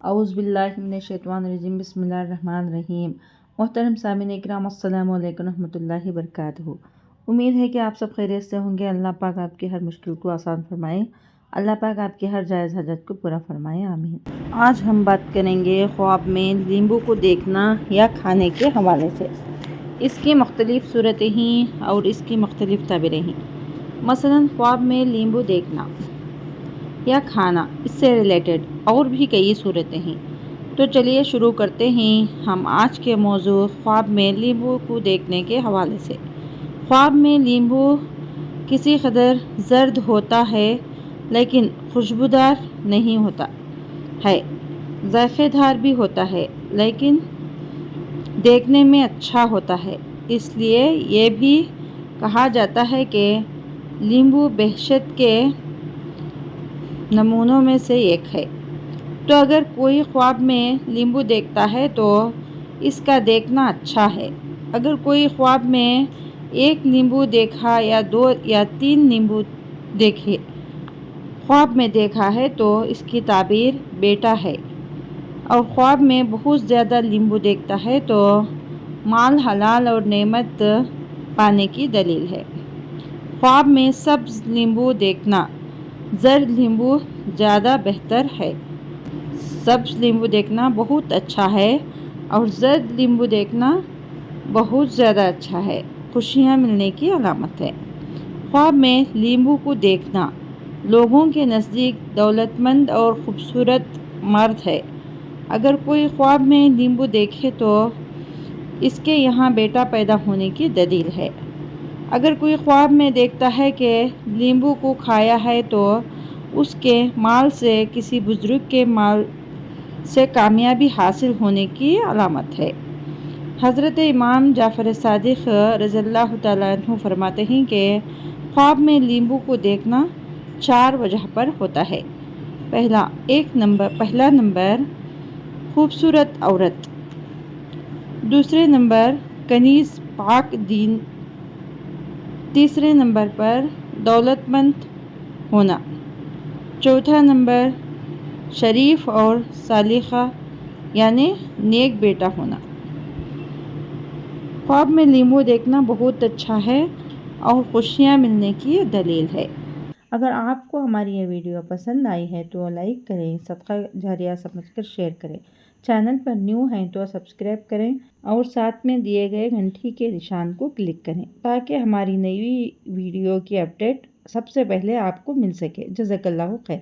اعوذ باللہ من الشیطان الرجیم، بسم اللہ الرحمن الرحیم۔ محترم سامعین اکرام، السلام علیکم ورحمۃ اللہ وبرکاتہ۔ امید ہے کہ آپ سب خیریت سے ہوں گے۔ اللہ پاک آپ کی ہر مشکل کو آسان فرمائے، اللہ پاک آپ کی ہر جائز حاجت کو پورا فرمائے، آمین۔ آج ہم بات کریں گے خواب میں لیمبو کو دیکھنا یا کھانے کے حوالے سے۔ اس کی مختلف صورتیں ہیں اور اس کی مختلف تعبیریں ہیں۔ مثلاً خواب میں لیمبو دیکھنا یا کھانا، اس سے ریلیٹڈ اور بھی کئی صورتیں ہیں۔ تو چلیے شروع کرتے ہیں ہم آج کے موضوع خواب میں لیمبو کو دیکھنے کے حوالے سے۔ خواب میں لیمبو کسی قدر زرد ہوتا ہے لیکن خوشبودار نہیں ہوتا ہے، ذائقہ دار بھی ہوتا ہے لیکن دیکھنے میں اچھا ہوتا ہے۔ اس لیے یہ بھی کہا جاتا ہے کہ لیمبو بہشت کے نمونوں میں سے ایک ہے۔ تو اگر کوئی خواب میں لیمبو دیکھتا ہے تو اس کا دیکھنا اچھا ہے۔ اگر کوئی خواب میں ایک لیمبو دیکھا یا 2 یا 3 لیمبو دیکھے خواب میں دیکھا ہے تو اس کی تعبیر بیٹا ہے، اور خواب میں بہت زیادہ لیمبو دیکھتا ہے تو مال حلال اور نعمت پانے کی دلیل ہے۔ خواب میں سبز لیمبو دیکھنا زرد لیمبو زیادہ بہتر ہے۔ سبز لیمبو دیکھنا بہت اچھا ہے اور زرد لیمبو دیکھنا بہت زیادہ اچھا ہے، خوشیاں ملنے کی علامت ہے۔ خواب میں لیمبو کو دیکھنا لوگوں کے نزدیک دولت مند اور خوبصورت مرد ہے۔ اگر کوئی خواب میں لیمبو دیکھے تو اس کے یہاں بیٹا پیدا ہونے کی دلیل ہے۔ اگر کوئی خواب میں دیکھتا ہے کہ لیمبو کو کھایا ہے تو اس کے مال سے کسی بزرگ کے مال سے کامیابی حاصل ہونے کی علامت ہے۔ حضرت امام جعفر صادق رضی اللہ تعالیٰ عنہ فرماتے ہیں کہ خواب میں لیمبو کو دیکھنا 4 وجہ پر ہوتا ہے۔ پہلا نمبر خوبصورت عورت، دوسرے نمبر کنیز پاک دین، تیسرے نمبر پر دولت مند ہونا، چوتھا نمبر شریف اور صالحہ یعنی نیک بیٹا ہونا۔ خواب میں لیمبو دیکھنا بہت اچھا ہے اور خوشیاں ملنے کی دلیل ہے۔ اگر آپ کو ہماری یہ ویڈیو پسند آئی ہے تو لائک کریں، صدقہ جاریہ سمجھ کر شیئر کریں، چینل پر نیو ہیں تو سبسکرائب کریں اور ساتھ میں دیے گئے گھنٹی کے نشان کو کلک کریں تاکہ ہماری نئی ویڈیو کی اپڈیٹ سب سے پہلے آپ کو مل سکے۔ جزاک اللہ خیر۔